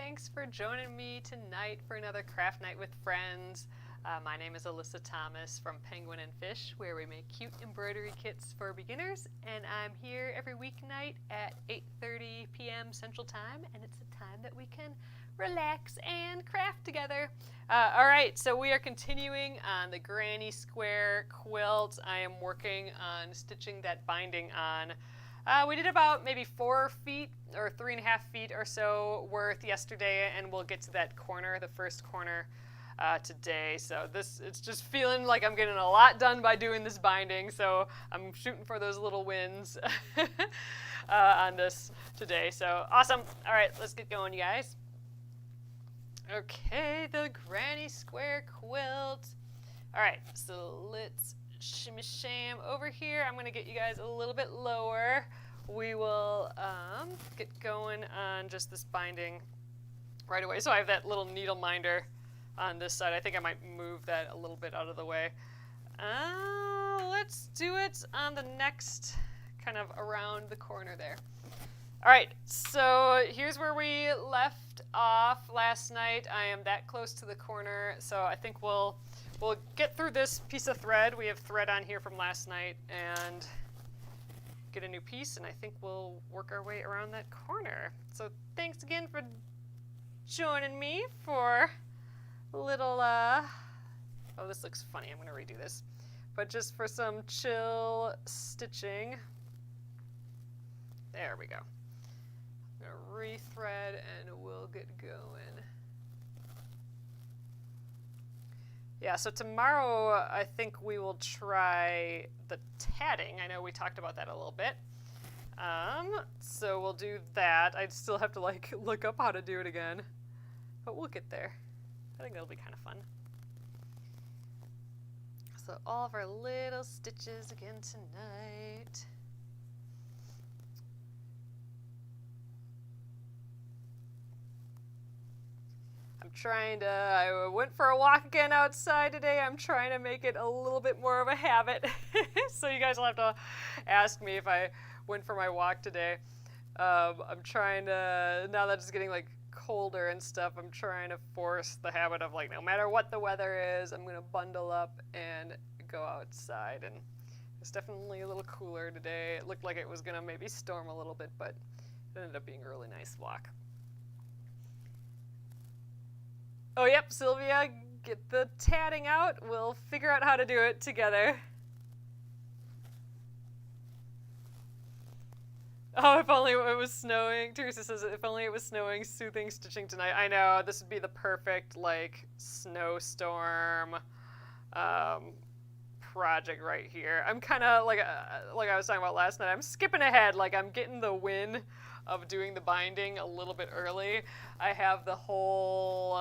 thanks for joining me tonight for another craft night with friends. My name is Alyssa Thomas from Penguin and Fish, where we make cute embroidery kits for beginners, and I'm here every weeknight at 8:30 p.m. Central Time, and it's a time that we can relax and craft together. Alright, so we are continuing on the Granny Square Quilt. I am working on stitching that binding on. We did about maybe 4 feet or 3.5 feet or so worth yesterday, and we'll get to that corner, the first corner, today. So it's just feeling like I'm getting a lot done by doing this binding, so I'm shooting for those little wins on this today. So awesome. All right, let's get going, you guys. Okay, the Granny Square Quilt. All right, so let's shimmy sham over here. I'm going to get you guys a little bit lower. We will get going on just this binding right away. So I have that little needle minder on this side. I think I might move that a little bit out of the way. Let's do it on the next, kind of around the corner there. All right, so here's where we left off last night. I am that close to the corner, so I think we'll get through this piece of thread. We have thread on here from last night and get a new piece, and I think we'll work our way around that corner. So thanks again for joining me for a little, oh, this looks funny. I'm going to redo this. But just for some chill stitching. There we go. I'm going to rethread and we'll get going. Yeah, so tomorrow I think we will try the tatting. I know we talked about that a little bit. So we'll do that. I'd still have to like look up how to do it again, but we'll get there. I think that'll be kind of fun. So all of our little stitches again tonight. I went for a walk again outside today. I'm trying to make it a little bit more of a habit. So you guys will have to ask me if I went for my walk today. I'm trying to, now that it's getting like colder and stuff, I'm trying to force the habit of like, no matter what the weather is, I'm going to bundle up and go outside. And it's definitely a little cooler today. It looked like it was going to maybe storm a little bit, but it ended up being a really nice walk. Oh, yep, Sylvia, get the tatting out. We'll figure out how to do it together. Oh, if only it was snowing. Teresa says, if only it was snowing, soothing stitching tonight. I know, this would be the perfect, like, snowstorm project right here. I'm kind of, like I was talking about last night, I'm skipping ahead. Like, I'm getting the win of doing the binding a little bit early. I have the whole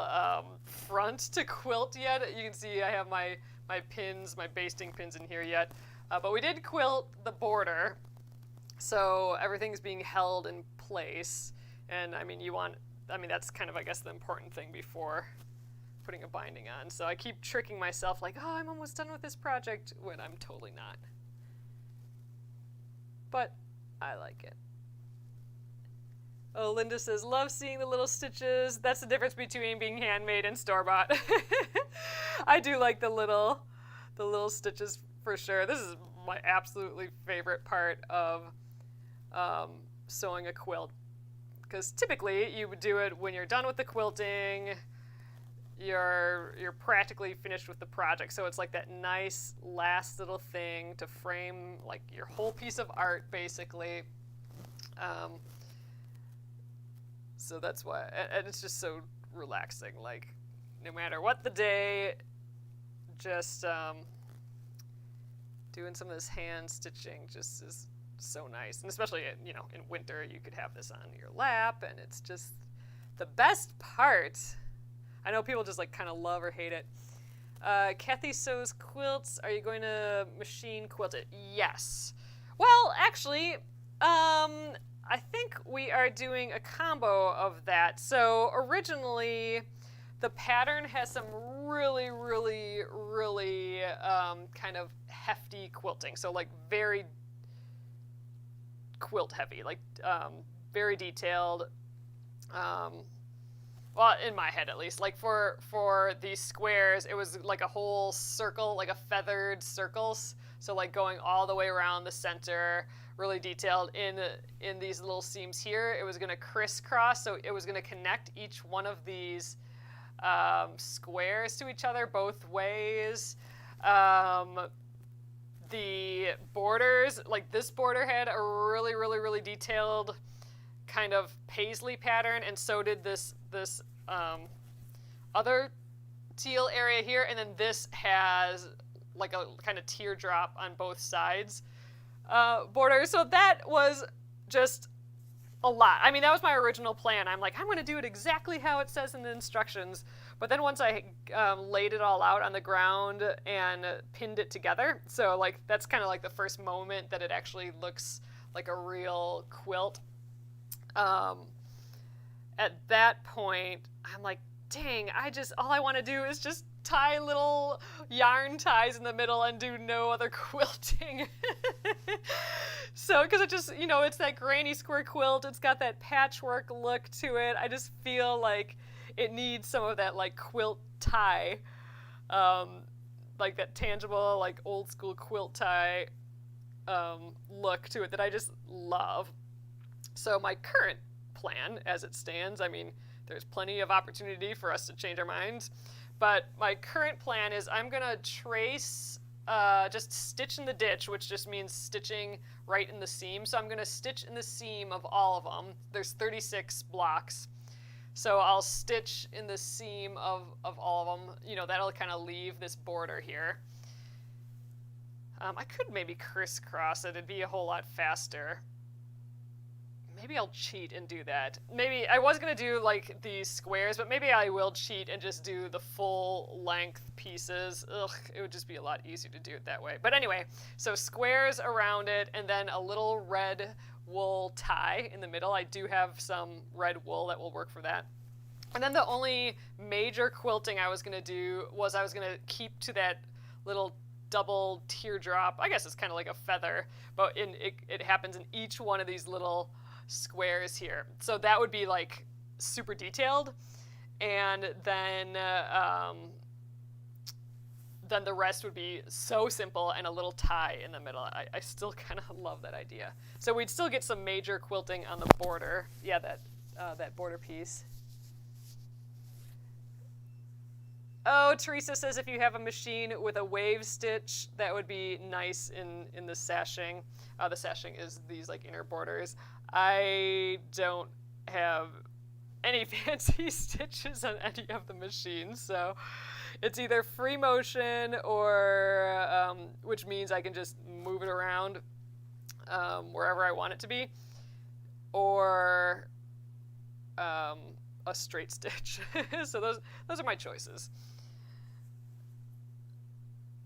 front to quilt yet. You can see I have my pins, my basting pins in here yet. But we did quilt the border, so everything's being held in place. And I mean, that's kind of, I guess, the important thing before putting a binding on. So I keep tricking myself like, oh, I'm almost done with this project, when I'm totally not. But I like it. Oh, Linda says, love seeing the little stitches. That's the difference between being handmade and store-bought. I do like the little stitches for sure. This is my absolutely favorite part of sewing a quilt. Because typically you would do it when you're done with the quilting, you're practically finished with the project. So it's like that nice last little thing to frame like your whole piece of art, basically. So that's why, and it's just so relaxing, like, no matter what the day, just doing some of this hand stitching just is so nice. And especially, in winter, you could have this on your lap, and it's just the best part. I know people just, like, kind of love or hate it. Kathy sews quilts. Are you going to machine quilt it? Yes. Well, actually, I think we are doing a combo of that. So originally, the pattern has some really, really, really kind of hefty quilting. So like very quilt heavy, like very detailed. well, in my head at least, like for these squares, it was like a whole circle, like a feathered circles. So like going all the way around the center, really detailed in these little seams here. It was going to crisscross, so it was going to connect each one of these squares to each other both ways. The borders, like this border had a really, really, really detailed kind of paisley pattern, and so did this other teal area here, and then this has like a kind of teardrop on both sides border. So that was just a lot. I mean, that was my original plan. I'm like, I'm going to do it exactly how it says in the instructions. But then once I laid it all out on the ground and pinned it together, so like that's kind of like the first moment that it actually looks like a real quilt. At that point, I'm like, dang, all I want to do is just tie little yarn ties in the middle and do no other quilting. So, because it just, it's that Granny Square Quilt, it's got that patchwork look to it. I just feel like it needs some of that like quilt tie, like that tangible, like old school quilt tie look to it that I just love. So my current plan as it stands, I mean, there's plenty of opportunity for us to change our minds, but my current plan is I'm going to trace, just stitch in the ditch, which just means stitching right in the seam. So I'm going to stitch in the seam of all of them. There's 36 blocks. So I'll stitch in the seam of all of them. That'll kind of leave this border here. I could maybe crisscross it. It'd be a whole lot faster. Maybe I'll cheat and do that. Maybe I was going to do like these squares, but maybe I will cheat and just do the full length pieces. Ugh, it would just be a lot easier to do it that way. But anyway, so squares around it and then a little red wool tie in the middle. I do have some red wool that will work for that. And then the only major quilting I was going to do was I was going to keep to that little double teardrop. I guess it's kind of like a feather, but it happens in each one of these little squares here. So that would be like super detailed, and then the rest would be so simple and a little tie in the middle. I still kind of love that idea. So we'd still get some major quilting on the border. Yeah, that border piece. Oh, Teresa says if you have a machine with a wave stitch, that would be nice in the sashing. The sashing is these like inner borders. I don't have any fancy stitches on any of the machines, so it's either free motion or, which means I can just move it around wherever I want it to be, or a straight stitch. So those are my choices.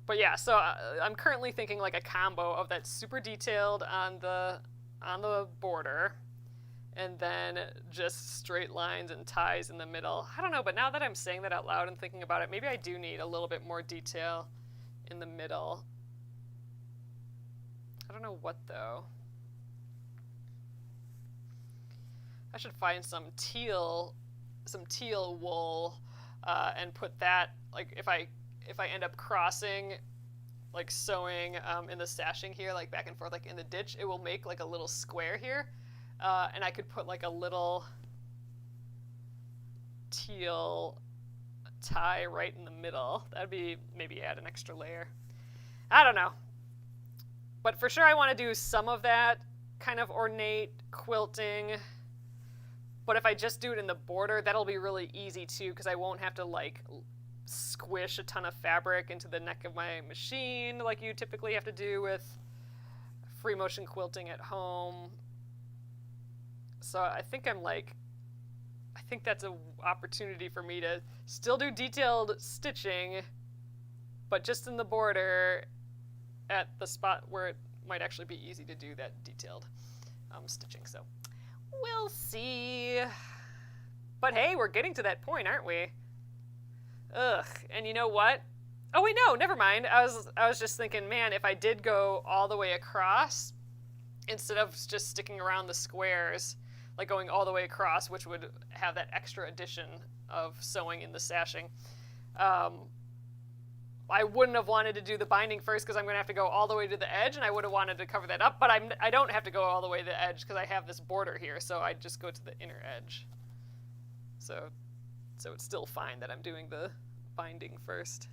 But yeah, so I'm currently thinking like a combo of that super detailed on the border, and then just straight lines and ties in the middle. I don't know, but now that I'm saying that out loud and thinking about it, maybe I do need a little bit more detail in the middle. I don't know what though. I should find some teal wool and put that, like if I end up crossing, like sewing in the sashing here, like back and forth, like in the ditch, it will make like a little square here. And I could put like a little teal tie right in the middle. That'd be, maybe add an extra layer. I don't know. But for sure I want to do some of that kind of ornate quilting. But if I just do it in the border, that'll be really easy too, because I won't have to like squish a ton of fabric into the neck of my machine like you typically have to do with free motion quilting at home. So I think that's an opportunity for me to still do detailed stitching, but just in the border at the spot where it might actually be easy to do that detailed stitching. So we'll see. But hey, we're getting to that point, aren't we? Ugh, and you know what? Oh wait, no, never mind. I was just thinking, man, if I did go all the way across, instead of just sticking around the squares, like going all the way across, which would have that extra addition of sewing in the sashing. I wouldn't have wanted to do the binding first because I'm going to have to go all the way to the edge, and I would have wanted to cover that up, but I don't have to go all the way to the edge because I have this border here, so I just go to the inner edge. So it's still fine that I'm doing the binding first.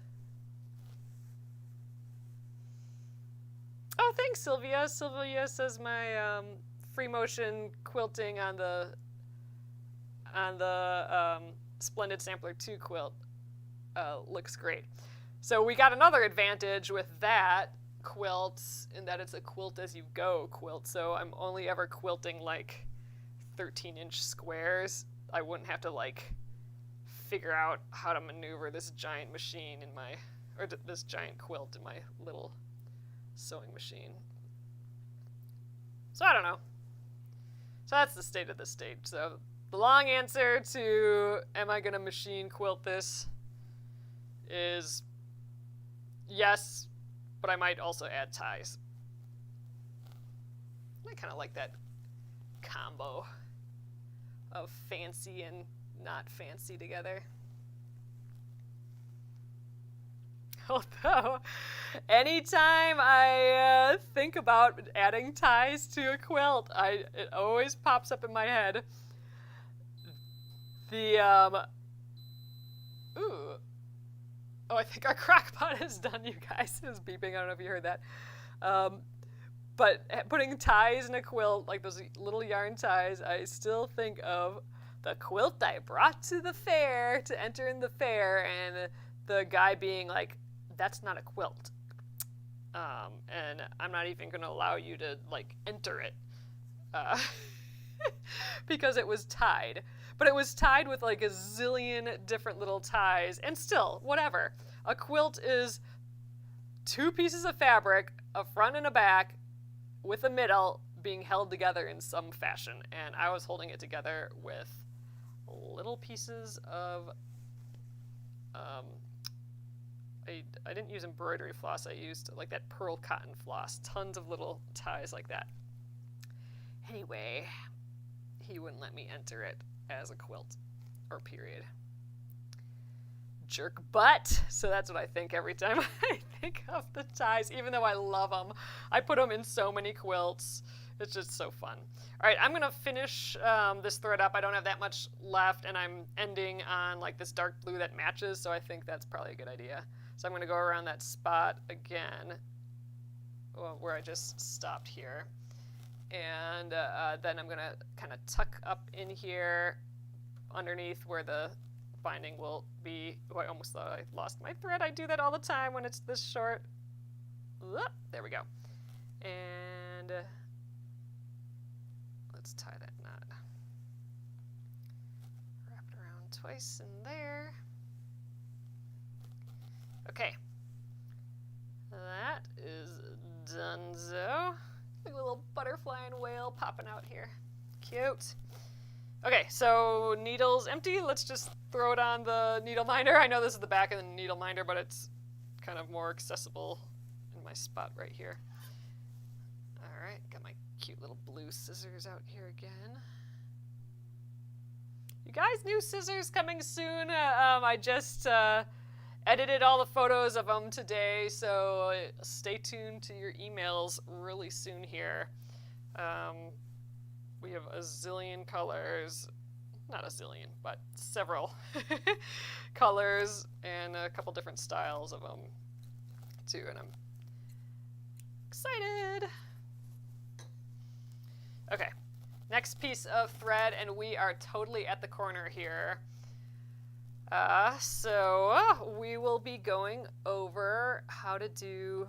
Oh, thanks, Sylvia. Sylvia says my free motion quilting on the Splendid Sampler 2 quilt looks great. So we got another advantage with that quilt in that it's a quilt as you go quilt. So I'm only ever quilting like 13-inch squares. I wouldn't have to like figure out how to maneuver this giant machine in my, or this giant quilt in my little sewing machine. So I don't know. So that's the state of the stage. So the long answer to am I gonna machine quilt this is yes, but I might also add ties. I kind of like that combo of fancy and not fancy together. Although, anytime I think about adding ties to a quilt, it always pops up in my head. Oh, I think our crock pot is done, you guys. It was beeping. I don't know if you heard that. But putting ties in a quilt, like those little yarn ties, I still think of the quilt I brought to the fair to enter in the fair, and the guy being like, that's not a quilt. And I'm not even going to allow you to, like, enter it. Because it was tied. But it was tied with like a zillion different little ties, and still, whatever. A quilt is 2 pieces of fabric, a front and a back, with a middle being held together in some fashion. And I was holding it together with little pieces of, I didn't use embroidery floss, I used like that pearl cotton floss, tons of little ties like that. Anyway, he wouldn't let me enter it as a quilt, or period. Jerk butt. So that's what I think every time I think of the ties, even though I love them. I put them in so many quilts. It's just so fun. All right, I'm gonna finish this thread up. I don't have that much left, and I'm ending on like this dark blue that matches, so I think that's probably a good idea. So I'm gonna go around that spot again, where I just stopped here. And then I'm gonna kind of tuck up in here underneath where the binding will be. Oh, I almost thought I lost my thread. I do that all the time when it's this short. There we go. And let's tie that knot. Wrap it around twice in there. Okay. That is donezo. Like a little butterfly and whale popping out here. Cute. Okay, so needle's empty. Let's just throw it on the needle minder. I know this is the back of the needle minder, but it's kind of more accessible in my spot right here. All right, got my cute little blue scissors out here again. You guys, new scissors coming soon. I just edited all the photos of them today, so stay tuned to your emails really soon here. We have a zillion colors, not a zillion, but several colors and a couple different styles of them too, and I'm excited. Okay, next piece of thread, and we are totally at the corner here. So we will be going over how to do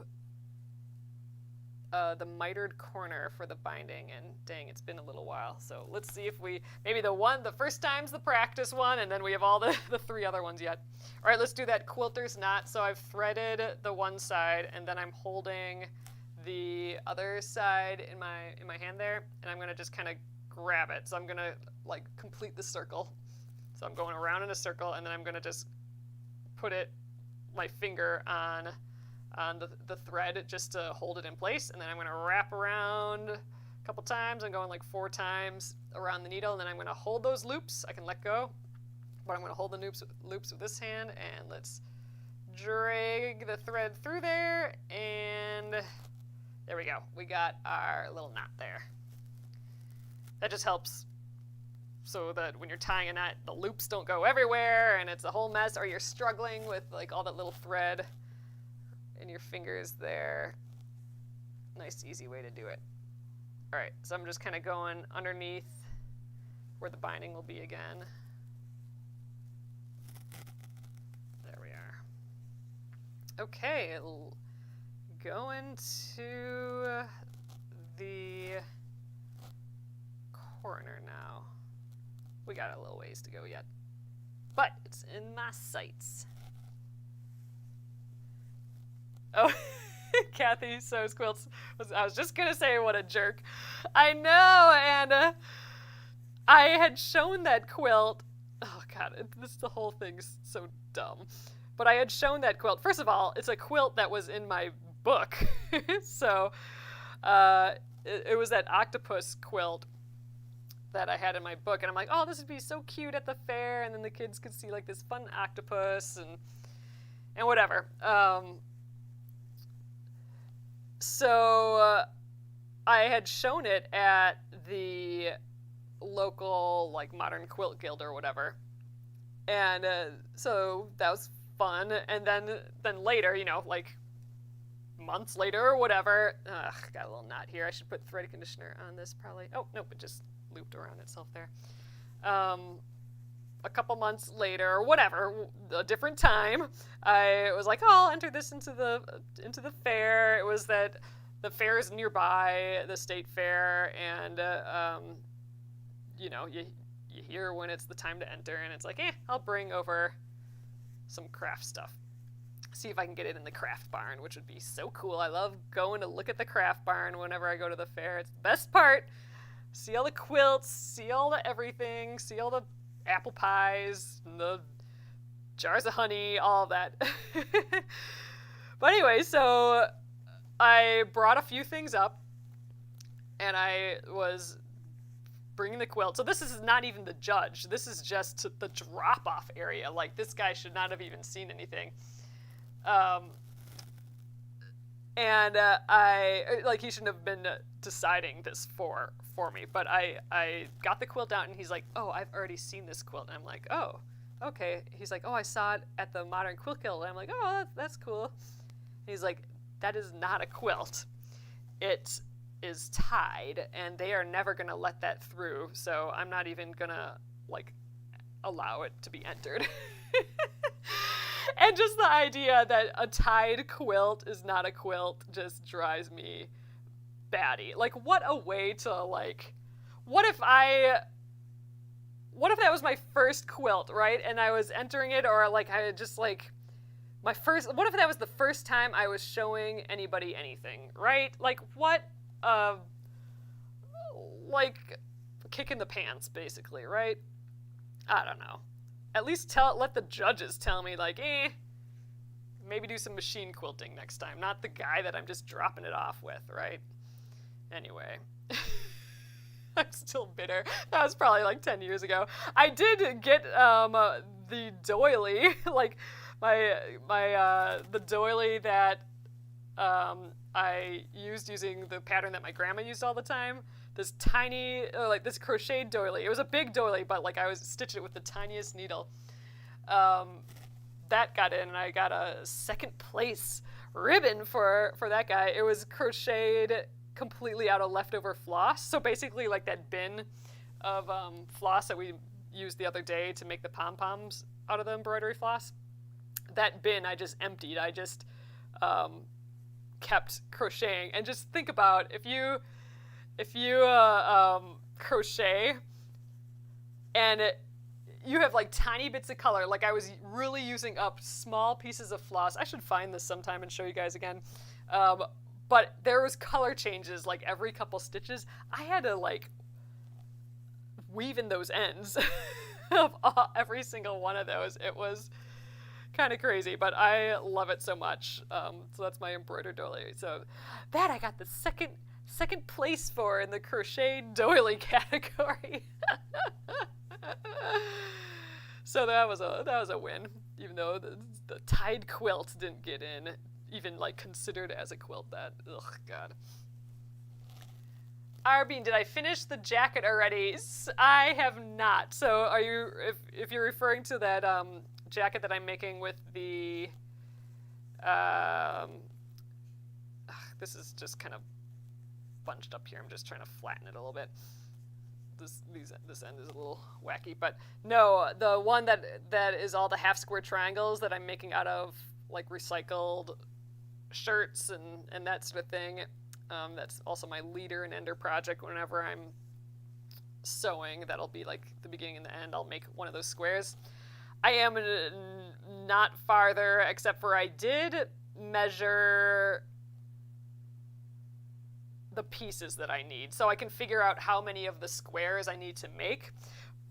the mitered corner for the binding, and dang, it's been a little while. So let's see if maybe the first time's the practice one, and then we have all the 3 other ones yet. All right, let's do that quilter's knot. So I've threaded the one side, and then I'm holding the other side in my hand there, and I'm gonna just kind of grab it. So I'm gonna like complete the circle. So I'm going around in a circle, and then I'm gonna just put my finger on the thread just to hold it in place, and then I'm gonna wrap around a couple times. I'm going like 4 times around the needle, and then I'm going to hold those loops. I can let go, but I'm going to hold the loops with this hand, and let's drag the thread through there, and there we go. We got our little knot there. That just helps so that when you're tying a knot, the loops don't go everywhere and it's a whole mess, or you're struggling with like all that little thread in your fingers there. Nice, easy way to do it. All right, so I'm just kind of going underneath where the binding will be again. There we are. Okay, going to the corner now. We got a little ways to go yet, but it's in my sights. Oh, Kathy sews quilts. I was just gonna say, what a jerk. I know, and I had shown that quilt. Oh God, the whole thing's so dumb. But I had shown that quilt. First of all, it's a quilt that was in my book, so it was that octopus quilt that I had in my book, and I'm like, oh, this would be so cute at the fair, and then the kids could see like this fun octopus and whatever. So I had shown it at the local like modern quilt guild or whatever, and so that was fun. And then later, you know, like months later or whatever, got a little knot here. I should put thread conditioner on this probably. Oh nope, it just looped around itself there. A couple months later, or whatever, a different time, I was like, oh, I'll enter this into the fair. It was that the fair is nearby, the state fair, and you know, you hear when it's the time to enter, and it's like, I'll bring over some craft stuff. See if I can get it in the craft barn, which would be so cool. I love going to look at the craft barn whenever I go to the fair. It's the best part. See all the quilts, see all the everything, see all the apple pies, and the jars of honey, all of that. But anyway, so I brought a few things up, and I was bringing the quilt. So this is not even the judge. This is just the drop-off area. Like, this guy should not have even seen anything. And he shouldn't have been deciding this for me, but I got the quilt out, and he's like, oh, I've already seen this quilt. And I'm like, oh, okay. He's like, oh, I saw it at the Modern Quilt Guild. And I'm like, oh, that's cool. And he's like, that is not a quilt. It is tied, and they are never going to let that through, so I'm not even going to, like, allow it to be entered. And just the idea that a tied quilt is not a quilt just drives me batty. Like, what a way to, like, what if that was my first quilt, right? And I was entering it, or, like, I had just, like, what if that was the first time I was showing anybody anything, right? Like, what, like, kick in the pants, basically, right? I don't know. At least let the judges tell me, like, maybe do some machine quilting next time, not the guy that I'm just dropping it off with, right? Anyway, I'm still bitter. That was probably like 10 years ago. I did get the doily, like the doily that I used using the pattern that my grandma used all the time. This tiny, like this crocheted doily. It was a big doily, but like I was stitching it with the tiniest needle. That got in, and I got a second place ribbon for that guy. It was crocheted completely out of leftover floss. So basically like that bin of floss that we used the other day to make the pom-poms out of the embroidery floss. That bin I just emptied. I just kept crocheting. And just think about if you crochet and you have like tiny bits of color, like I was really using up small pieces of floss. I should find this sometime and show you guys again. But there was color changes like every couple stitches. I had to like weave in those ends of every single one of those. It was kind of crazy, but I love it so much. So that's my embroidered doily. So that I got the second place for in the crochet doily category. So that was a win, even though the tied quilt didn't get in, even like considered as a quilt. That, ugh, God. Arbeen, did I finish the jacket already? I have not. So are you, if you're referring to that jacket that I'm making with the, this is just kind of bunched up here. I'm just trying to flatten it a little bit. This end is a little wacky, but no, the one that is all the half square triangles that I'm making out of like recycled shirts and that sort of thing. That's also my leader and ender project. Whenever I'm sewing, that'll be like the beginning and the end. I'll make one of those squares. I am not farther, except for I did measure the pieces that I need, so I can figure out how many of the squares I need to make.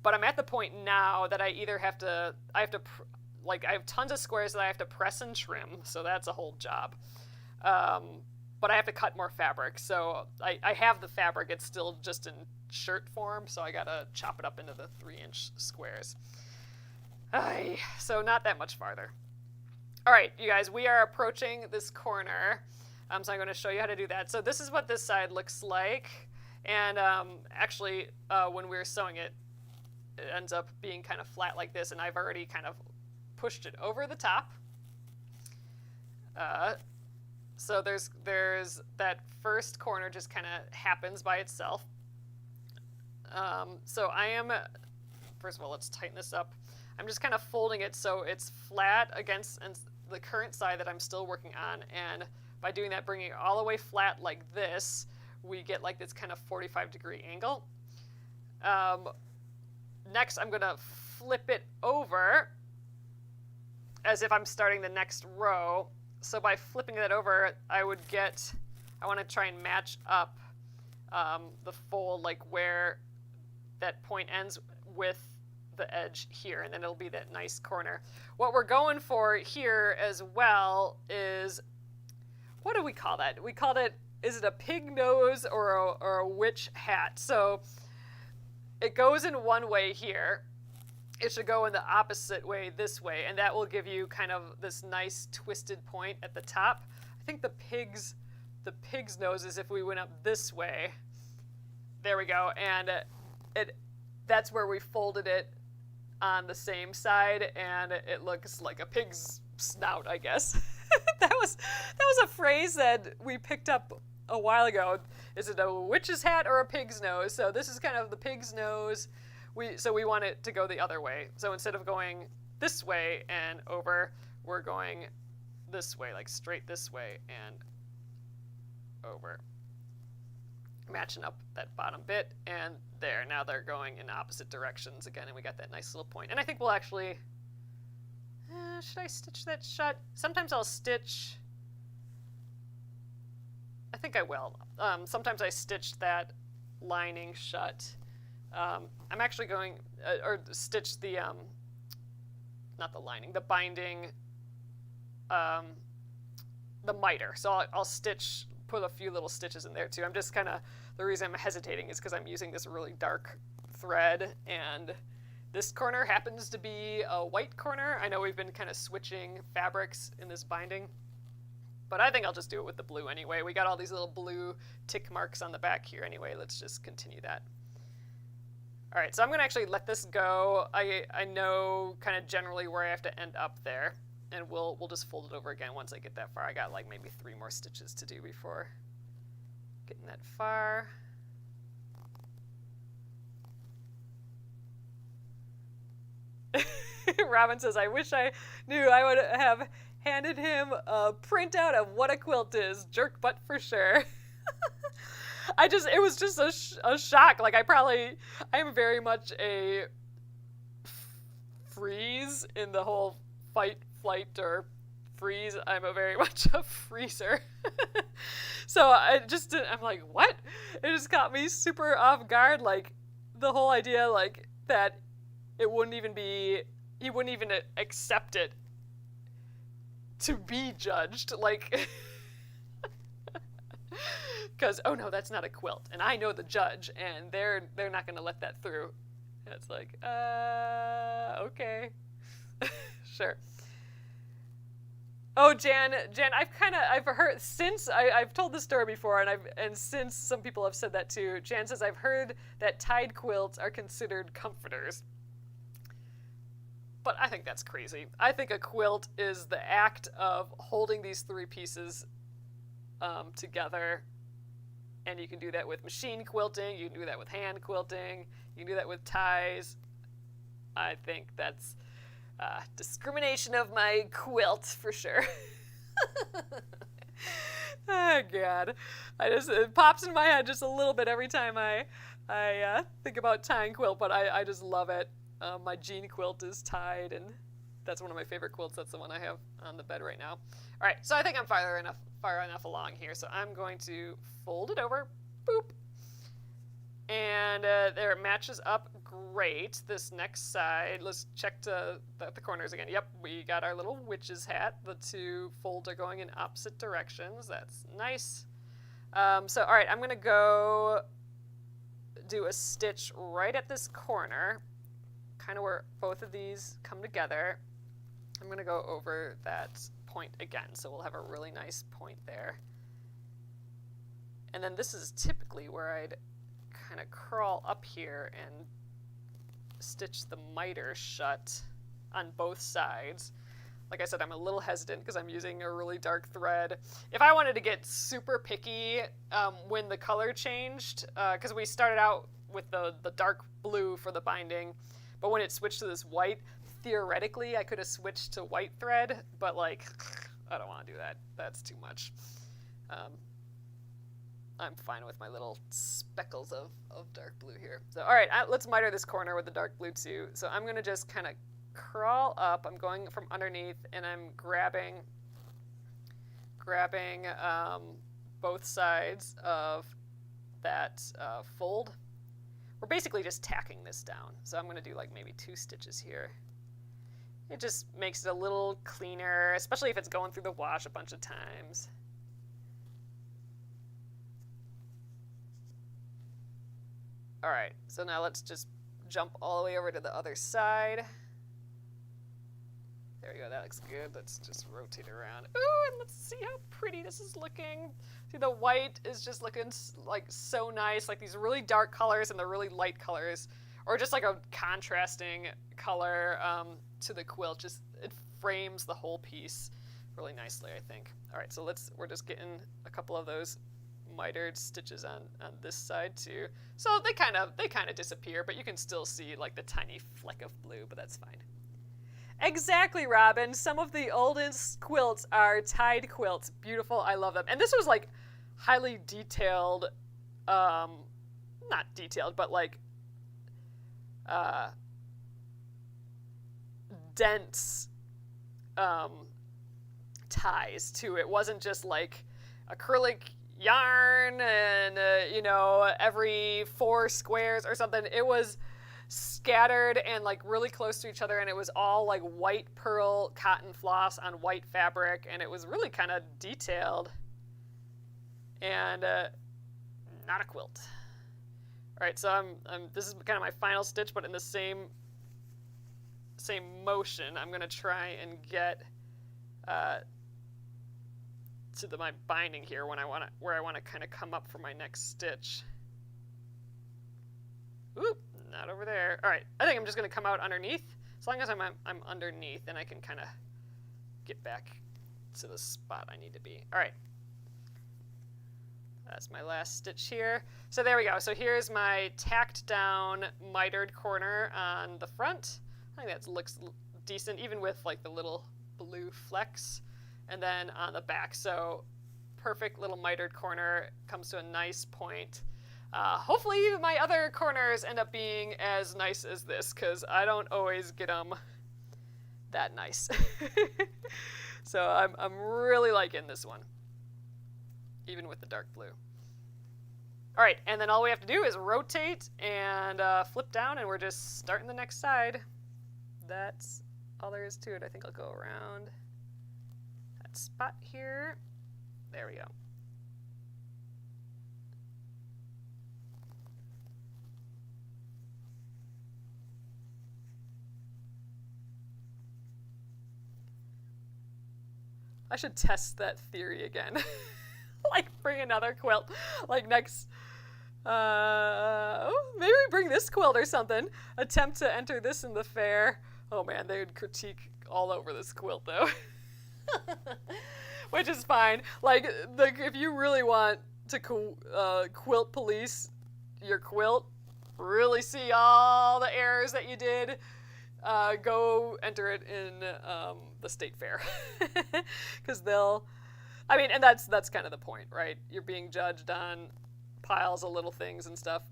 But I'm at the point now that I either have to, I have tons of squares that I have to press and trim, so that's a whole job. But I have to cut more fabric, so I have the fabric, it's still just in shirt form, so I gotta chop it up into the 3-inch squares. So not that much farther. All right, you guys, we are approaching this corner. So I'm going to show you how to do that. So this is what this side looks like. And actually, when we were sewing it, it ends up being kind of flat like this. And I've already kind of pushed it over the top. So there's that first corner just kind of happens by itself. So I am, first of all, let's tighten this up. I'm just kind of folding it so it's flat against the current side that I'm still working on. And by doing that, bringing it all the way flat like this, we get like this kind of 45-degree angle. Next, I'm going to flip it over as if I'm starting the next row. So by flipping that over, I want to try and match up the fold, like where that point ends with the edge here, and then it'll be that nice corner. What we're going for here as well is, what do we call that? We called it, is it a pig nose or a witch hat? So it goes in one way here. It should go in the opposite way this way, and that will give you kind of this nice twisted point at the top. I think the pig's nose is if we went up this way. There we go, and that's where we folded it on the same side, and it looks like a pig's snout, I guess. That was a phrase that we picked up a while ago. Is it a witch's hat or a pig's nose? So this is kind of the pig's nose. So we want it to go the other way. So instead of going this way and over, we're going this way, like straight this way and over. Matching up that bottom bit, and there. Now they're going in opposite directions again, and we got that nice little point. And I think we'll actually... should I stitch that shut? Sometimes I'll stitch... I think I will. Sometimes I stitch that lining shut. I'm actually going... or stitch the... not the lining, the binding... the miter. So I'll stitch... put a few little stitches in there too. I'm just kind of... The reason I'm hesitating is because I'm using this really dark thread, and this corner happens to be a white corner. I know we've been kind of switching fabrics in this binding, but I think I'll just do it with the blue anyway. We got all these little blue tick marks on the back here anyway. Let's just continue that. All right, so I'm gonna actually let this go. I know kind of generally where I have to end up there, and we'll just fold it over again once I get that far. I got like maybe 3 more stitches to do before getting that far. Robin says, I wish I knew. I would have handed him a printout of what a quilt is. Jerk butt for sure. It was just a shock. Like I am very much a freeze in the whole fight, flight, or freeze. I'm very much a freezer. So I'm like, what? It just got me super off guard. Like the whole idea, like that he wouldn't even accept it to be judged, like, because, oh no, that's not a quilt, and I know the judge, and they're not going to let that through. And it's like, okay, sure. Oh, Jan, I've heard, since I've told this story before, and since some people have said that too. Jan says, I've heard that tied quilts are considered comforters. But I think that's crazy. I think a quilt is the act of holding these three pieces together. And you can do that with machine quilting, you can do that with hand quilting, you can do that with ties. I think that's discrimination of my quilt for sure. Oh God, it pops in my head just a little bit every time I think about tying quilt, but I just love it. My jean quilt is tied, and that's one of my favorite quilts. That's the one I have on the bed right now. All right, so I think I'm far enough along here, so I'm going to fold it over, boop, and there it matches up great. This next side, let's check the corners again. Yep, we got our little witch's hat. The two folds are going in opposite directions. That's nice. So, all right, I'm going to go do a stitch right at this corner, kind of where both of these come together. I'm going to go over that point again, so we'll have a really nice point there. And then this is typically where I'd kind of crawl up here and stitch the miter shut on both sides. Like I said, I'm a little hesitant because I'm using a really dark thread. If I wanted to get super picky when the color changed, because we started out with the dark blue for the binding, but when it switched to this white, theoretically I could have switched to white thread, but like, I don't want to do that. That's too much. I'm fine with my little speckles of dark blue here. So, all right, let's miter this corner with the dark blue too. So I'm going to just kind of crawl up. I'm going from underneath, and I'm grabbing both sides of that fold. We're basically just tacking this down. So I'm going to do like maybe 2 stitches here. It just makes it a little cleaner, especially if it's going through the wash a bunch of times. All right, so now let's just jump all the way over to the other side. There we go, that looks good. Let's just rotate around. Ooh, and let's see how pretty this is looking. See, the white is just looking like so nice, like these really dark colors and the really light colors, or just like a contrasting color to the quilt. Just, it frames the whole piece really nicely, I think. All right, so we're just getting a couple of those mitered stitches on this side too. So they kind of disappear, but you can still see like the tiny fleck of blue, but that's fine. Exactly, Robin. Some of the oldest quilts are tied quilts. Beautiful, I love them. And this was like highly detailed, not detailed, but like dense ties too. It wasn't just like acrylic yarn and every 4 squares or something. It was scattered and like really close to each other, and it was all like white pearl cotton floss on white fabric, and it was really kind of detailed and not a quilt. All right, so this is kind of my final stitch, but in the same motion, I'm gonna try and get to my binding here where I want to kind of come up for my next stitch. Oop, not over there. All right, I think I'm just going to come out underneath. As long as I'm underneath, then I can kind of get back to the spot I need to be. All right. That's my last stitch here. So there we go. So here's my tacked down mitered corner on the front. I think that looks decent, even with like the little blue flecks. And then on the back. So perfect little mitered corner, comes to a nice point. Hopefully my other corners end up being as nice as this, because I don't always get them that nice. So I'm really liking this one, even with the dark blue. All right, and then all we have to do is rotate and flip down, and we're just starting the next side. That's all there is to it. I think I'll go around. flat spot here. There we go. I should test that theory again. Like, bring another quilt. Like, next... maybe we bring this quilt or something. Attempt to enter this in the fair. Oh man, they would critique all over this quilt, though. Which is fine. Like, if you really want to quilt police your quilt, really see all the errors that you did, go enter it in the state fair. Because they'll... I mean, and that's kind of the point, right? You're being judged on piles of little things and stuff.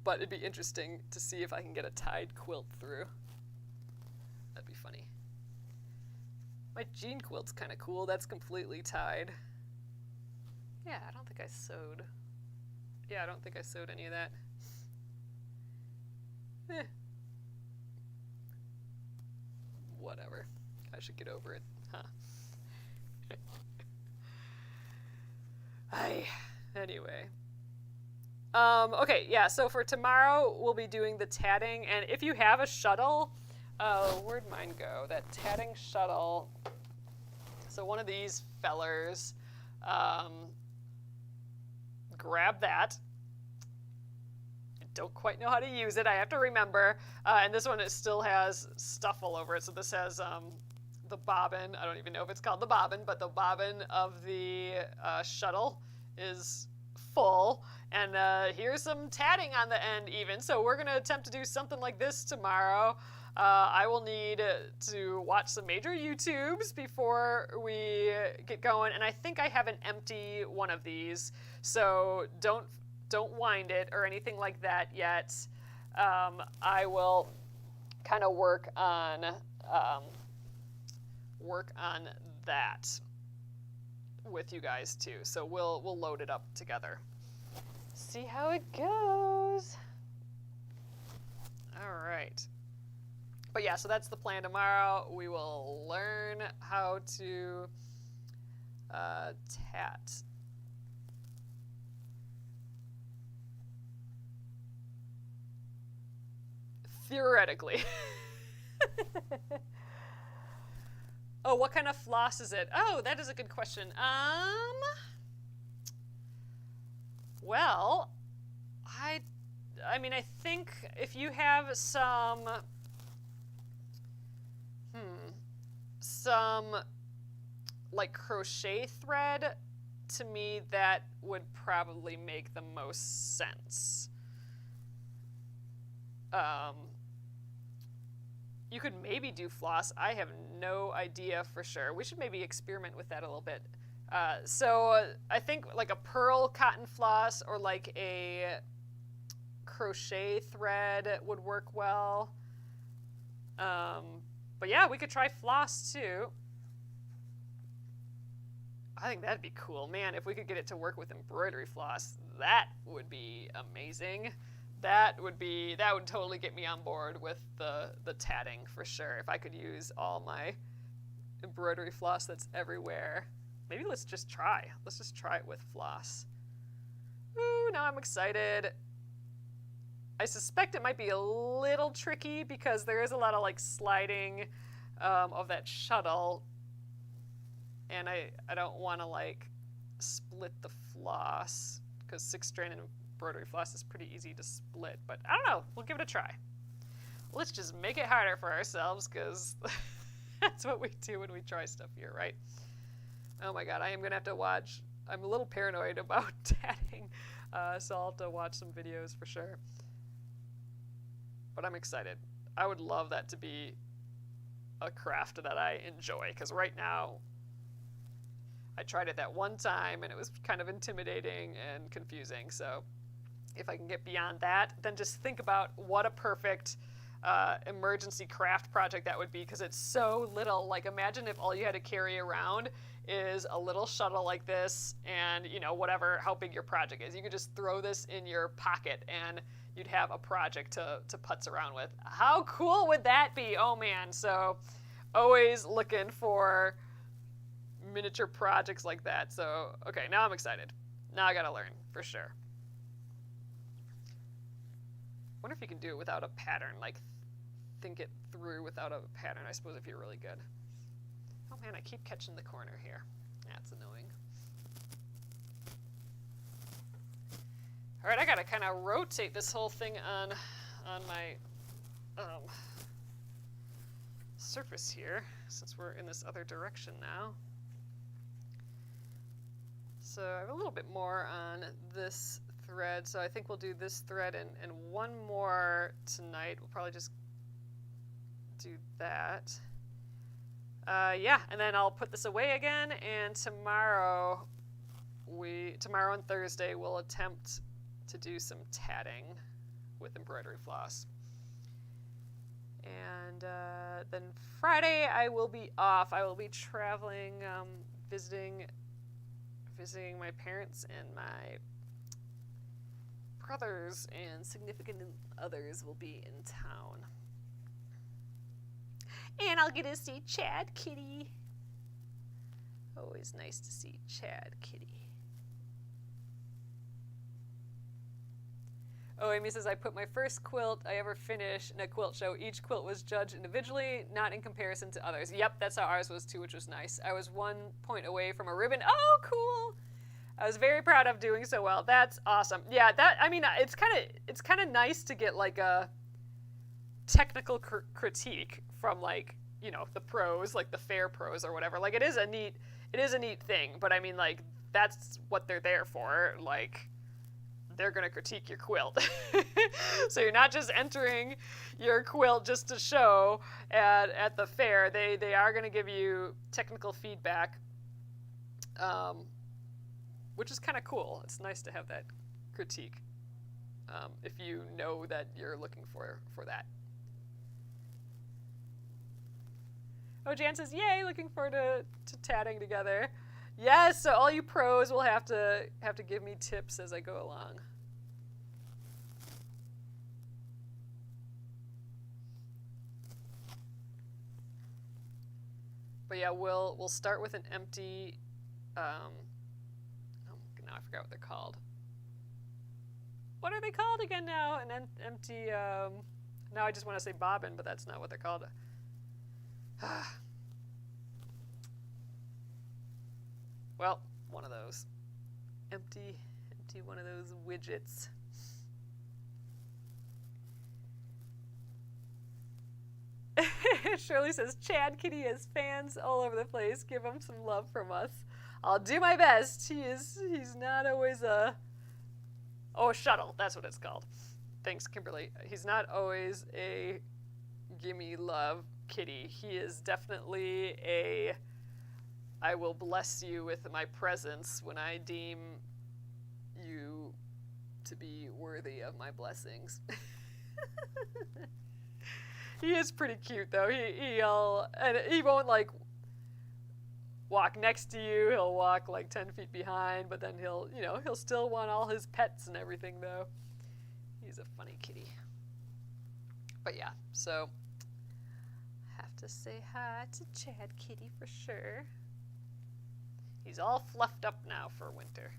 But it'd be interesting to see if I can get a tied quilt through. That'd be funny. My jean quilt's kind of cool. That's completely tied. Yeah, I don't think I sewed. Yeah, I don't think I sewed any of that. Whatever. I should get over it. Huh. Anyway. Okay, yeah, so for tomorrow, we'll be doing the tatting, and if you have a shuttle, where'd mine go? That tatting shuttle, so one of these fellers, grab that. I don't quite know how to use it, I have to remember, and this one, it still has stuff all over it, so this has, the bobbin, I don't even know if it's called the bobbin, but the bobbin of the shuttle is full, and here's some tatting on the end even, so we're going to attempt to do something like this tomorrow. I will need to watch some major YouTubes before we get going, and I think I have an empty one of these, so don't wind it or anything like that yet. I will kind of work on that with you guys too. So we'll load it up together. See how it goes. All right. But yeah, so that's the plan tomorrow. We will learn how to tat. Theoretically. Oh, what kind of floss is it? Oh, that is a good question. Well, I mean, I think if you have some like crochet thread, to me that would probably make the most sense. You could maybe do floss. I have no idea for sure. We should maybe experiment with that a little bit. So I think like a pearl cotton floss or like a crochet thread would work well. But yeah, we could try floss too. I think that'd be cool. Man, if we could get it to work with embroidery floss, that would be amazing. That would totally get me on board with the tatting for sure. If I could use all my embroidery floss that's everywhere. Maybe let's just try. Let's just try it with floss. Ooh, now I'm excited. I suspect it might be a little tricky because there is a lot of like sliding of that shuttle. And I don't want to like split the floss because 6-strand embroidery floss is pretty easy to split, but I don't know. We'll give it a try. Let's just make it harder for ourselves because that's what we do when we try stuff here, right? Oh my god, I am going to have to watch. I'm a little paranoid about tatting, so I'll have to watch some videos for sure. But I'm excited. I would love that to be a craft that I enjoy because right now I tried it that one time and it was kind of intimidating and confusing, so if I can get beyond that, then just think about what a perfect emergency craft project that would be because it's so little. Like imagine if all you had to carry around is a little shuttle like this and you know whatever how big your project is. You could just throw this in your pocket and you'd have a project to putz around with. How cool would that be? Oh man, so always looking for miniature projects like that. So, okay, now I'm excited. Now I gotta learn, for sure. Wonder if you can do it without a pattern, like think it through without a pattern, I suppose, if you're really good. Oh man, I keep catching the corner here. That's annoying. All right, I gotta kind of rotate this whole thing on my surface here, since we're in this other direction now. So I have a little bit more on this thread, so I think we'll do this thread and one more tonight. We'll probably just do that. Yeah, and then I'll put this away again, and tomorrow and Thursday we'll attempt to do some tatting with embroidery floss. And then Friday I will be off. I will be traveling, visiting my parents, and my brothers and significant others will be in town. And I'll get to see Chad Kitty. Always nice to see Chad Kitty. Oh, Amy says, I put my first quilt I ever finished in a quilt show. Each quilt was judged individually, not in comparison to others. Yep, that's how ours was too, which was nice. I was 1 point away from a ribbon. Oh, cool. I was very proud of doing so well. That's awesome. Yeah, I mean, it's kind of nice to get like a technical critique from, like, you know, the pros, like the fair pros or whatever. Like, it is a neat thing, but I mean, like, that's what they're there for. Like, they're going to critique your quilt. So you're not just entering your quilt just to show at the fair. They are going to give you technical feedback, which is kind of cool. It's nice to have that critique if you know that you're looking for that. Oh, Jan says, yay, looking forward to tatting together. Yes, so all you pros will have to give me tips as I go along. But yeah, we'll start with an empty, oh, now I forgot what they're called. What are they called again now? An empty, now I just want to say bobbin, but that's not what they're called. Well, one of those. Empty one of those widgets. Shirley says, Chad Kitty has fans all over the place. Give him some love from us. I'll do my best. He's not always a... Oh, a shuttle. That's what it's called. Thanks, Kimberly. He's not always a gimme love kitty. He is definitely a I will bless you with my presence when I deem you to be worthy of my blessings. He is pretty cute though. He won't like walk next to you. He'll walk like 10 feet behind, but then he'll still want all his pets and everything though. He's a funny kitty. But yeah, so have to say hi to Chad Kitty for sure. He's all fluffed up now for winter.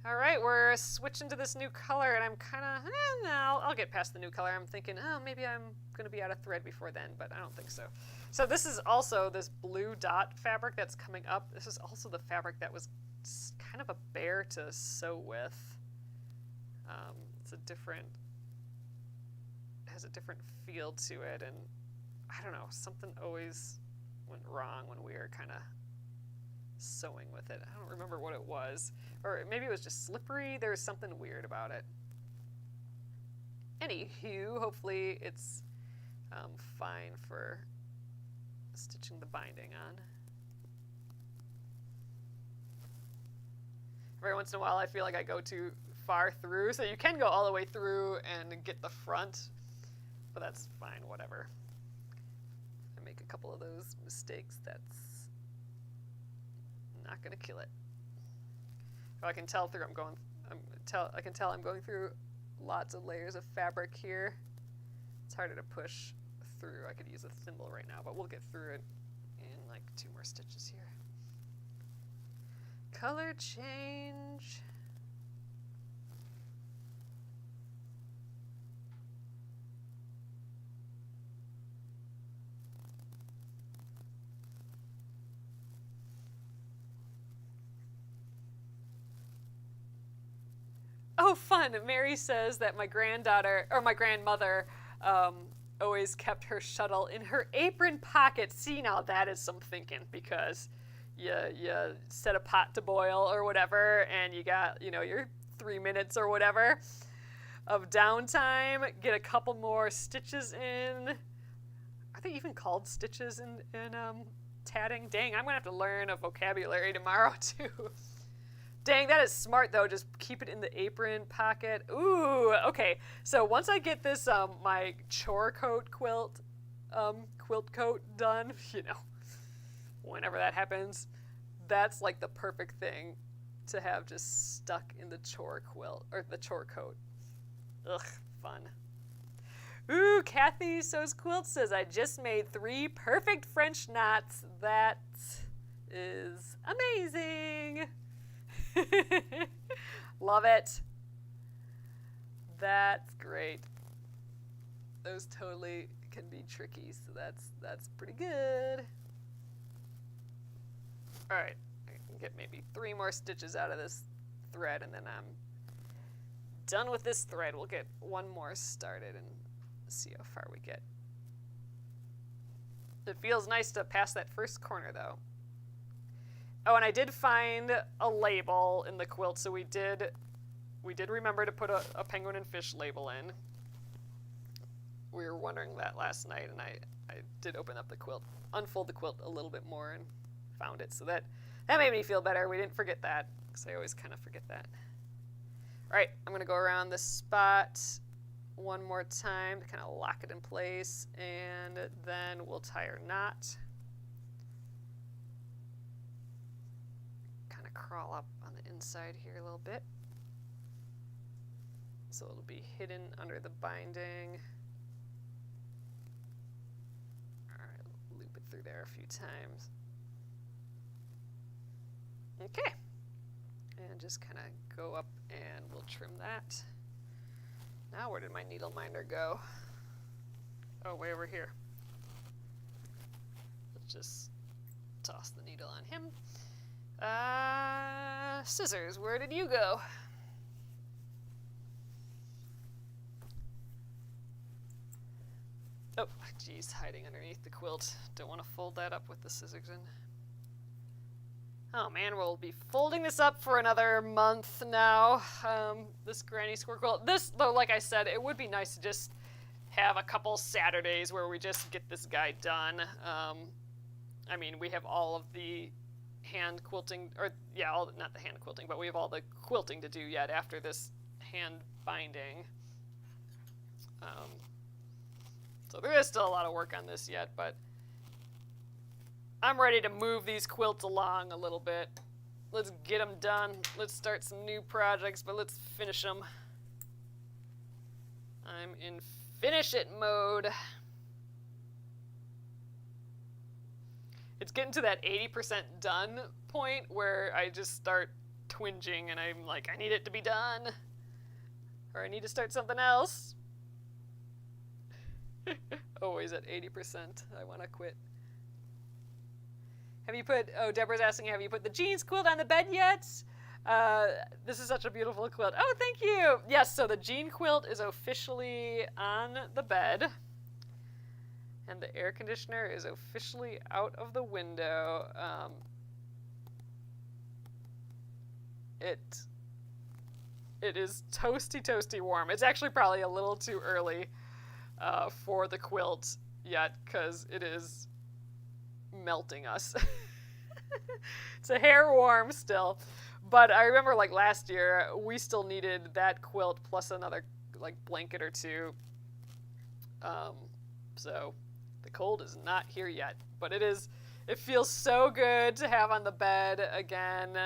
All right, we're switching to this new color, and I'm kind of, no, I'll get past the new color. I'm thinking, oh, maybe I'm going to be out of thread before then, but I don't think so. So this is also this blue dot fabric that's coming up. This is also the fabric that was kind of a bear to sew with. It has a different feel to it, and I don't know, something always went wrong when we were kind of sewing with it. I don't remember what it was, or maybe it was just slippery. There was something weird about it. Anywho, hopefully it's fine for stitching the binding on. Every once in a while I feel like I go too far through, so you can go all the way through and get the front, but that's fine, whatever. If I make a couple of those mistakes, that's not gonna kill it. I can tell through I can tell I'm going through lots of layers of fabric here. It's harder to push through. I could use a thimble right now, but we'll get through it in like 2 more stitches here. Color change. Oh, fun. Mary says that my granddaughter, or my grandmother, always kept her shuttle in her apron pocket. See, now that is some thinking, because you set a pot to boil or whatever, and you got, your 3 minutes or whatever of downtime. Get a couple more stitches in. Are they even called stitches in tatting? Dang, I'm going to have to learn a vocabulary tomorrow, too. Dang, that is smart, though. Just keep it in the apron pocket. Ooh, okay. So once I get this, my chore coat quilt coat done, whenever that happens, that's like the perfect thing to have just stuck in the chore quilt, or the chore coat. Ugh, fun. Ooh, Kathy Sews Quilt says, I just made 3 perfect French knots. That is amazing. Love it. That's great. Those totally can be tricky, so that's pretty good. All right, I can get maybe 3 more stitches out of this thread, and then I'm done with this thread. We'll get 1 more started and see how far we get. It feels nice to pass that first corner, though. Oh, and I did find a label in the quilt, so we did remember to put a penguin and fish label in. We were wondering that last night, and I did open up the quilt, unfold the quilt a little bit more, and found it. So that made me feel better. We didn't forget that, because I always kind of forget that. All right, I'm going to go around this spot 1 more time to kind of lock it in place, and then we'll tie our knot. Crawl up on the inside here a little bit, so it'll be hidden under the binding. All right, loop it through there a few times. Okay, and just kind of go up, and we'll trim that. Now, where did my needle minder go? Oh, way over here. Let's just toss the needle on him. Scissors, where did you go? Oh, geez, hiding underneath the quilt. Don't want to fold that up with the scissors in. Oh man, we'll be folding this up for another month now. This Granny Square Quilt. This, though, like I said, it would be nice to just have a couple Saturdays where we just get this guy done. I mean, we have all of the hand quilting, or yeah, not the hand quilting, but we have all the quilting to do yet after this hand binding. So there is still a lot of work on this yet, but I'm ready to move these quilts along a little bit. Let's get them done. Let's start some new projects, but let's finish them. I'm in finish it mode. It's getting to that 80% done point where I just start twinging and I'm like, I need it to be done. Or I need to start something else. Always at 80%. I want to quit. Have you put, oh, Deborah's asking, have you put the jeans quilt on the bed yet? This is such a beautiful quilt. Oh, thank you. Yes, so the jean quilt is officially on the bed. And the air conditioner is officially out of the window. It is toasty warm. It's actually probably a little too early for the quilt yet, because it is melting us. It's a hair warm still. But I remember like last year, we still needed that quilt plus another like blanket or 2. So the cold is not here yet, but it feels so good to have on the bed again.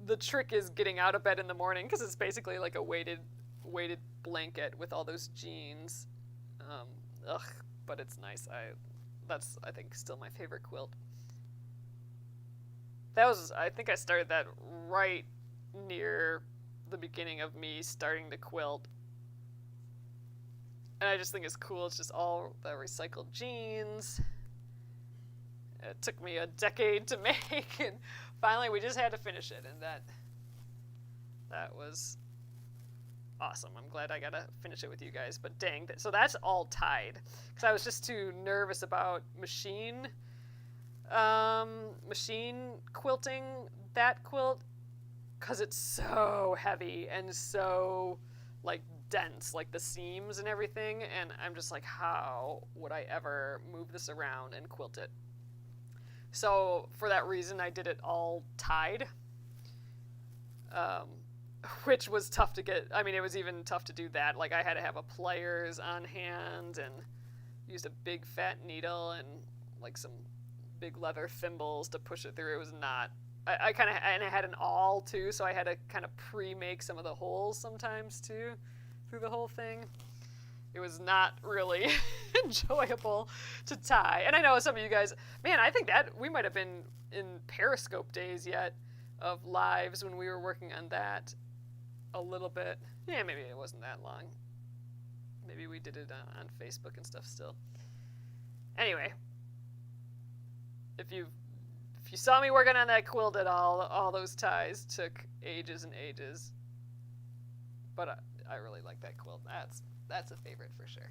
The trick is getting out of bed in the morning, because it's basically like a weighted blanket with all those jeans. But it's nice. that's I think still my favorite quilt. That was, I think I started that right near the beginning of me starting to quilt. And I just think it's cool. It's just all the recycled jeans. It took me a decade to make, and finally we just had to finish it, and that was awesome. I'm glad I got to finish it with you guys, but dang. So that's all tied, because I was just too nervous about machine quilting that quilt, because it's so heavy and so like dense, like the seams and everything, and I'm just like, how would I ever move this around and quilt it? So for that reason, I did it all tied, which was tough to get. I mean, it was even tough to do that. Like, I had to have a pliers on hand and used a big fat needle and like some big leather thimbles to push it through. It was not, I kind of, and I had an awl too, so I had to kind of pre-make some of the holes sometimes too, through the whole thing. It was not really enjoyable to tie. And I know some of you guys, man, I think that we might have been in Periscope days yet of lives when we were working on that a little bit. Yeah, maybe it wasn't that long. Maybe we did it on Facebook and stuff still. Anyway, if you saw me working on that quilt at all those ties took ages and ages. But I really like that quilt. That's a favorite for sure.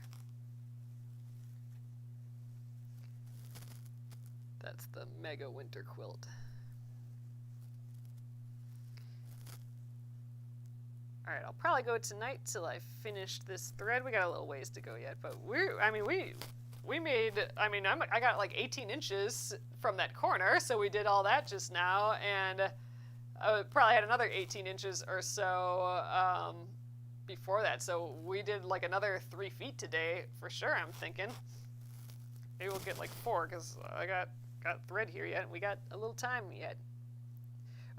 That's the Mega Winter Quilt. All right, I'll probably go tonight till I finish this thread. We got a little ways to go yet, but we made, I got like 18 inches from that corner, so we did all that just now, and I probably had another 18 inches or so before that, so we did like another 3 feet today for sure. I'm thinking maybe we'll get like 4, because I got thread here yet, and we got a little time yet.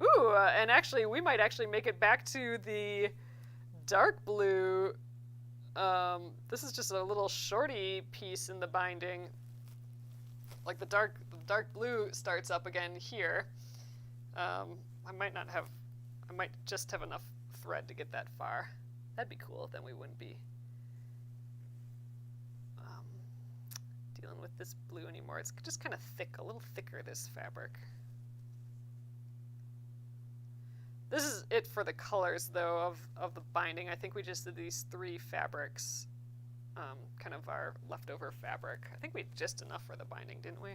Ooh, and actually we might actually make it back to the dark blue. This is just a little shorty piece in the binding. Like the dark blue starts up again here. I might just have enough thread to get that far. That'd be cool. Then we wouldn't be dealing with this blue anymore. It's just kind of thick, a little thicker, this fabric. This is it for the colors, though, of the binding. I think we just did these 3 fabrics, kind of our leftover fabric. I think we had just enough for the binding, didn't we?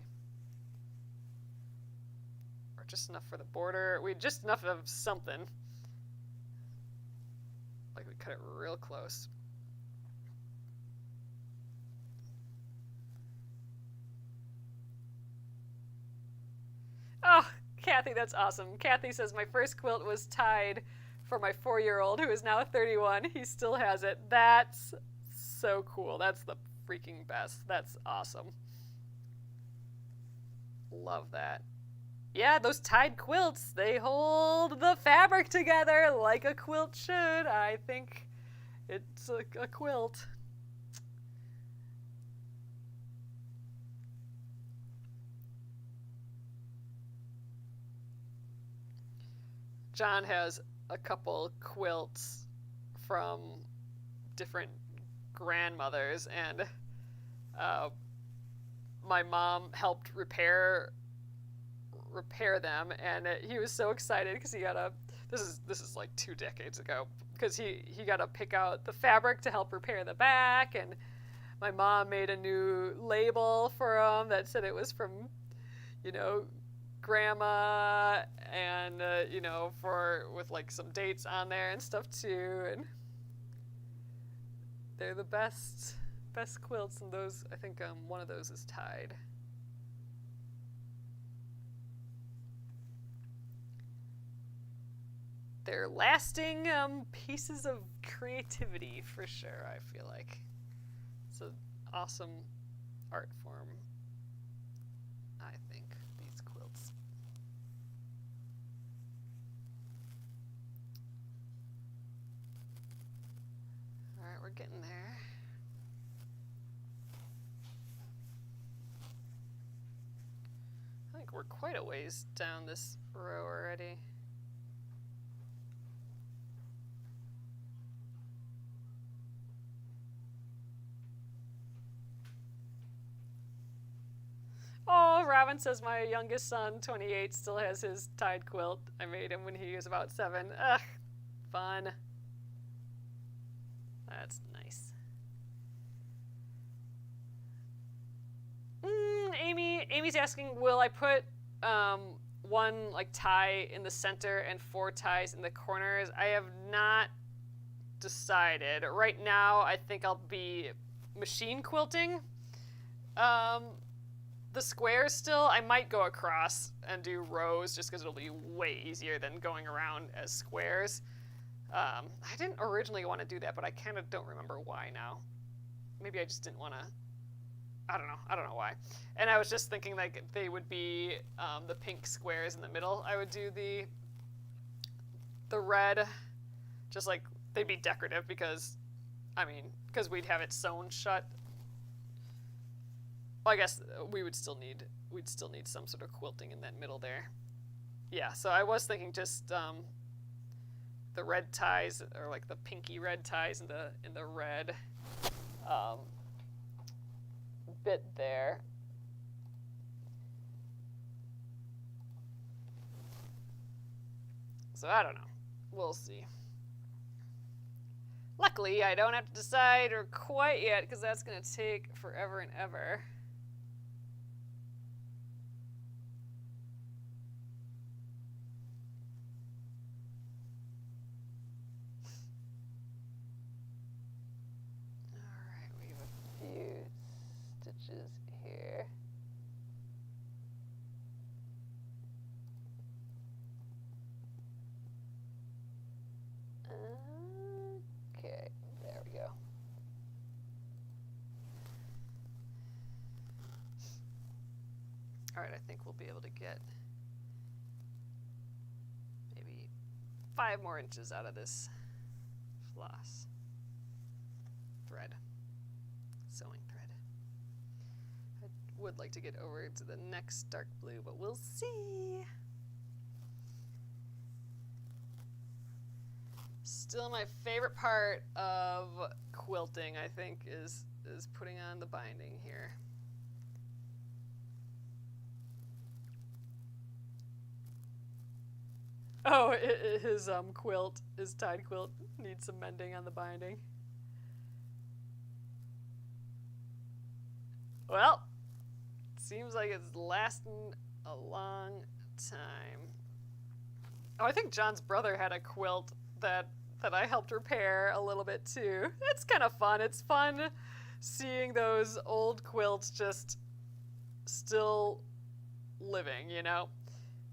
Or just enough for the border. We had just enough of something. Like we cut it real close. Oh, Kathy, that's awesome. Kathy says, my first quilt was tied for my 4-year-old who is now 31. He still has it. That's so cool. That's the freaking best. That's awesome. Love that. Yeah, those tied quilts, they hold the fabric together like a quilt should. I think it's a quilt. John has a couple quilts from different grandmothers, and my mom helped repair them, and he was so excited because he got this is like 2 decades ago, because he got to pick out the fabric to help repair the back, and my mom made a new label for him that said it was from, grandma, and with like some dates on there and stuff too, and they're the best quilts, and those, I think one of those is tied. They're lasting pieces of creativity for sure, I feel like. It's an awesome art form, I think, these quilts. All right, we're getting there. think we're quite a ways down this row already. Oh, Robin says my youngest son, 28, still has his tied quilt. I made him when he was about 7. Ugh, fun. That's nice. Amy's asking, will I put one like tie in the center and 4 ties in the corners? I have not decided. Right now, I think I'll be machine quilting the squares still. I might go across and do rows just because it'll be way easier than going around as squares. I didn't originally want to do that, but I kind of don't remember why now. Maybe I just didn't want to. I don't know why. And I was just thinking like they would be the pink squares in the middle. I would do the red, just like they'd be decorative because we'd have it sewn shut. Well, I guess we'd still need some sort of quilting in that middle there. Yeah, so I was thinking just the red ties, or like the pinky red ties in the red bit there. So I don't know. We'll see. Luckily, I don't have to decide or quite yet because that's going to take forever and ever. Stitches here. Okay, there we go. All right, I think we'll be able to get maybe 5 more inches out of this floss thread, sewing thread. Would like to get over to the next dark blue, but we'll see. Still my favorite part of quilting, I think, is putting on the binding here. Oh, his quilt, his tied quilt, needs some mending on the binding. Well, seems like it's lasting a long time. Oh, I think John's brother had a quilt that I helped repair a little bit too. It's kind of fun. It's fun seeing those old quilts just still living, you know?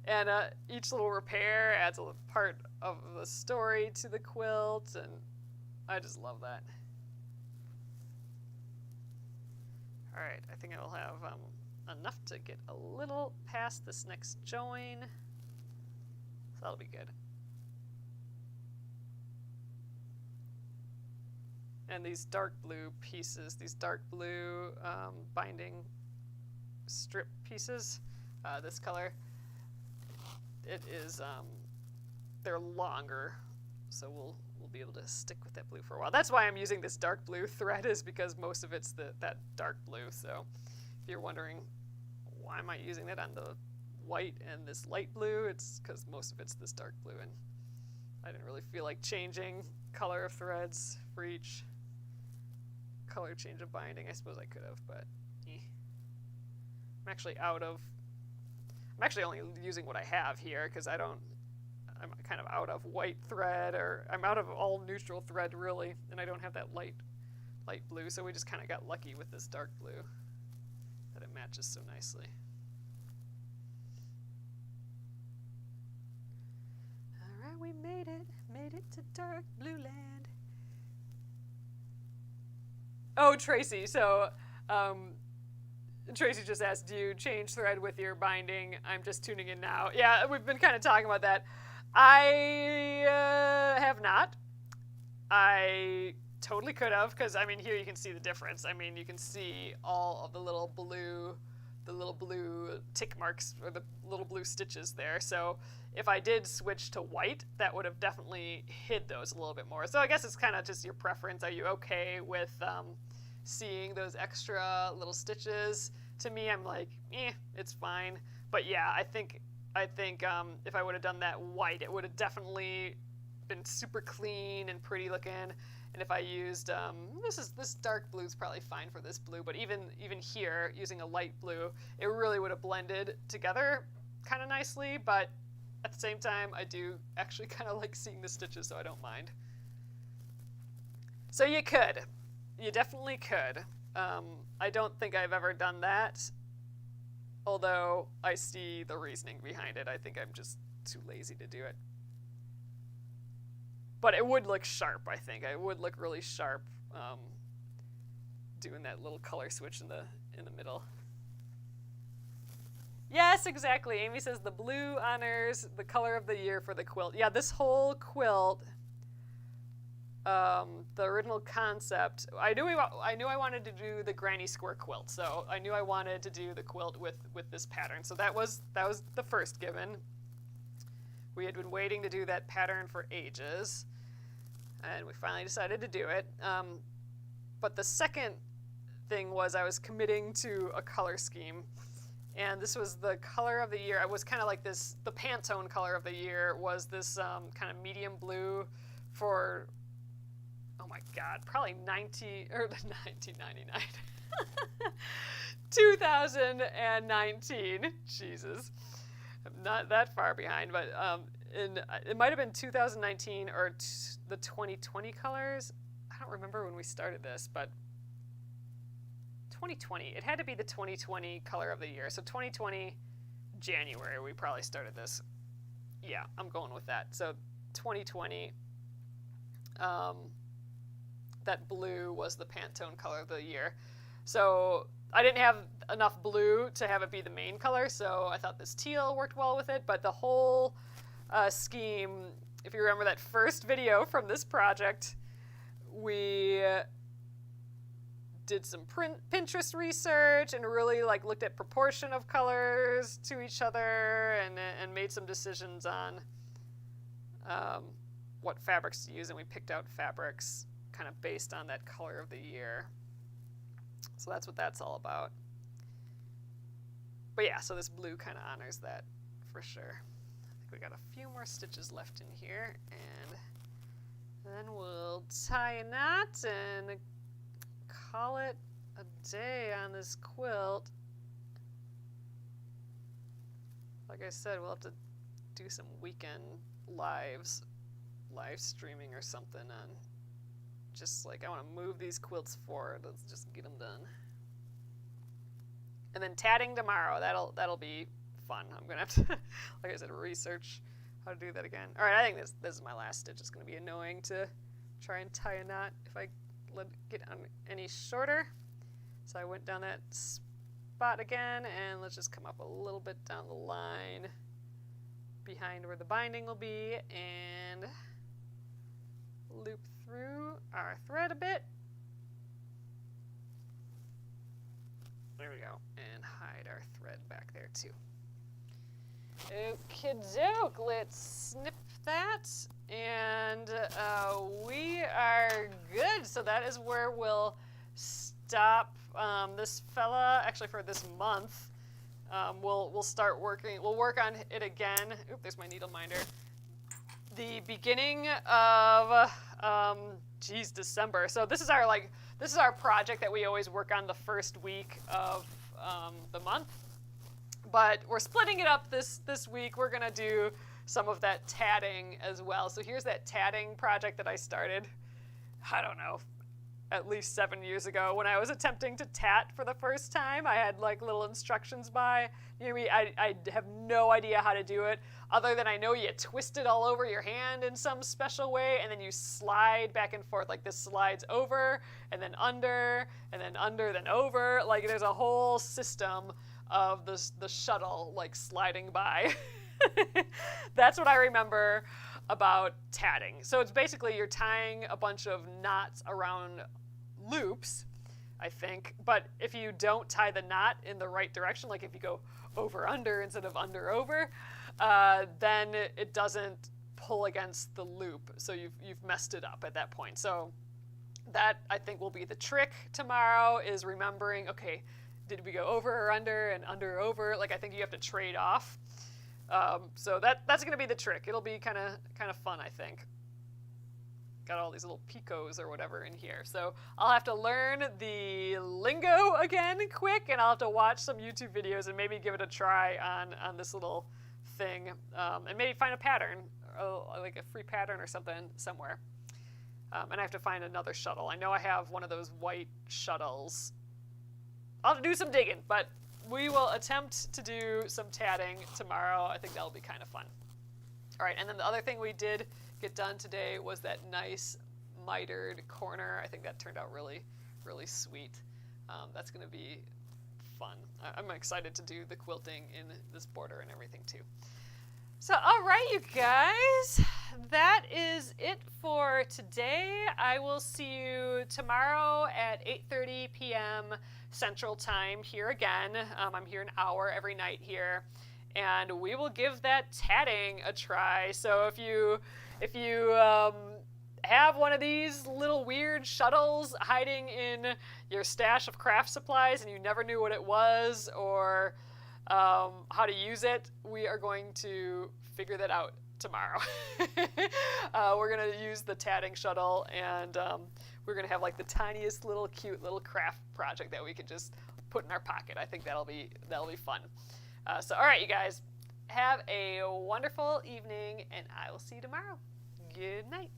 And each little repair adds a part of the story to the quilt, and I just love that. All right, I think I'll have enough to get a little past this next join. So that'll be good. And these dark blue pieces, these dark blue binding strip pieces, this color, it is, they're longer, so we'll be able to stick with that blue for a while. That's why I'm using this dark blue thread, is because most of it's that dark blue. So if you're wondering why am I using that on the white and this light blue, it's because most of it's this dark blue, and I didn't really feel like changing color of threads for each color change of binding. I suppose I could have, but I'm actually only using what I have here because I'm kind of out of white thread, or I'm out of all neutral thread really, and I don't have that light blue, so we just kind of got lucky with this dark blue that it matches so nicely. All right, we made it to dark blue land. Oh, Tracy, so Tracy just asked, do you change thread with your binding? I'm just tuning in now. Yeah, we've been kind of talking about that. I have not. I totally could have, because I mean, here you can see the difference. I mean, you can see all of the little blue little blue tick marks or the little blue stitches there. So if I did switch to white, that would have definitely hid those a little bit more. So I guess it's kind of just your preference. Are you okay with seeing those extra little stitches? To me, I'm like, it's fine. But yeah, I think if I would have done that white, it would have definitely been super clean and pretty looking. And if I used, this dark blue is probably fine for this blue, but even here, using a light blue, it really would have blended together kind of nicely, but at the same time, I do actually kind of like seeing the stitches, so I don't mind. So you definitely could. I don't think I've ever done that, although I see the reasoning behind it. I think I'm just too lazy to do it. But it would look sharp, I think. It would look really sharp doing that little color switch in the middle. Yes, exactly. Amy says the blue honors the color of the year for the quilt. Yeah, this whole quilt, the original concept, I knew I wanted to do the Granny Square Quilt, so I knew I wanted to do the quilt with this pattern. So that was the first given. We had been waiting to do that pattern for ages, and we finally decided to do it. But the second thing was I was committing to a color scheme, and this was the color of the year. I was kind of like this, the Pantone color of the year was this kind of medium blue for, oh my God, probably 1999. 2019, Jesus. I'm not that far behind, but it might have been 2019 or the 2020 colors. I don't remember when we started this, but 2020. It had to be the 2020 color of the year. So 2020 January, we probably started this. Yeah, I'm going with that. So 2020, that blue was the Pantone color of the year. So I didn't have enough blue to have it be the main color, so I thought this teal worked well with it, but the whole scheme, if you remember that first video from this project, we did some Pinterest research and really looked at proportion of colors to each other and made some decisions on what fabrics to use, and we picked out fabrics kind of based on that color of the year. So that's what that's all about. But yeah, so this blue kind of honors that for sure. I think we got a few more stitches left in here, and then we'll tie a knot and call it a day on this quilt. Like I said, we'll have to do some weekend live streaming or something on just I want to move these quilts forward. Let's just get them done. And then tatting tomorrow. That'll be fun. I'm gonna have to, like I said, research how to do that again. All right, I think this is my last stitch. It's gonna be annoying to try and tie a knot if I let it get on any shorter. So I went down that spot again, and let's just come up a little bit down the line behind where the binding will be, and loop through our thread a bit. There we go, and hide our thread back there too. Okie-doke, let's snip that, and we are good. So that is where we'll stop this fella, actually for this month. We'll start working, we'll work on it again. Oop, there's my needle minder. The beginning of December. So this is our project that we always work on the first week of the month. But we're splitting it up this week. We're gonna do some of that tatting as well. So here's that tatting project that I started, I don't know, at least 7 years ago when I was attempting to tat for the first time. I had little instructions by me. I have no idea how to do it, other than I know you twist it all over your hand in some special way, and then you slide back and forth. This slides over, and then under, then over. There's a whole system of the shuttle sliding by. That's what I remember about tatting. So it's basically you're tying a bunch of knots around loops. I think. But if you don't tie the knot in the right direction, like if you go over under instead of under over, then it doesn't pull against the loop, so you've messed it up at that point. So that, I think, will be the trick tomorrow, is remembering, okay, did we go over or under, and under or over? Like, I think you have to trade off. So that's going to be the trick. It'll be kind of fun, I think. Got all these little picots or whatever in here. So I'll have to learn the lingo again quick, and I'll have to watch some YouTube videos and maybe give it a try on this little thing, and maybe find a pattern, like a free pattern or something somewhere. And I have to find another shuttle. I know I have one of those white shuttles. I'll have to do some digging, but we will attempt to do some tatting tomorrow. I think that'll be kind of fun. All right, and then the other thing we did get done today was that nice mitered corner. I think that turned out really, really sweet. That's going to be fun. I'm excited to do the quilting in this border and everything too. So, all right, you guys, that is it for today. I will see you tomorrow at 8:30 p.m. Central Time here again. I'm here an hour every night here, and we will give that tatting a try. So if you have one of these little weird shuttles hiding in your stash of craft supplies and you never knew what it was or how to use it, we are going to figure that out tomorrow. We're going to use the tatting shuttle, and we're going to have like the tiniest little cute little craft project that we can just put in our pocket. I think that'll be fun. So all right, you guys, have a wonderful evening, and I will see you tomorrow. Good night.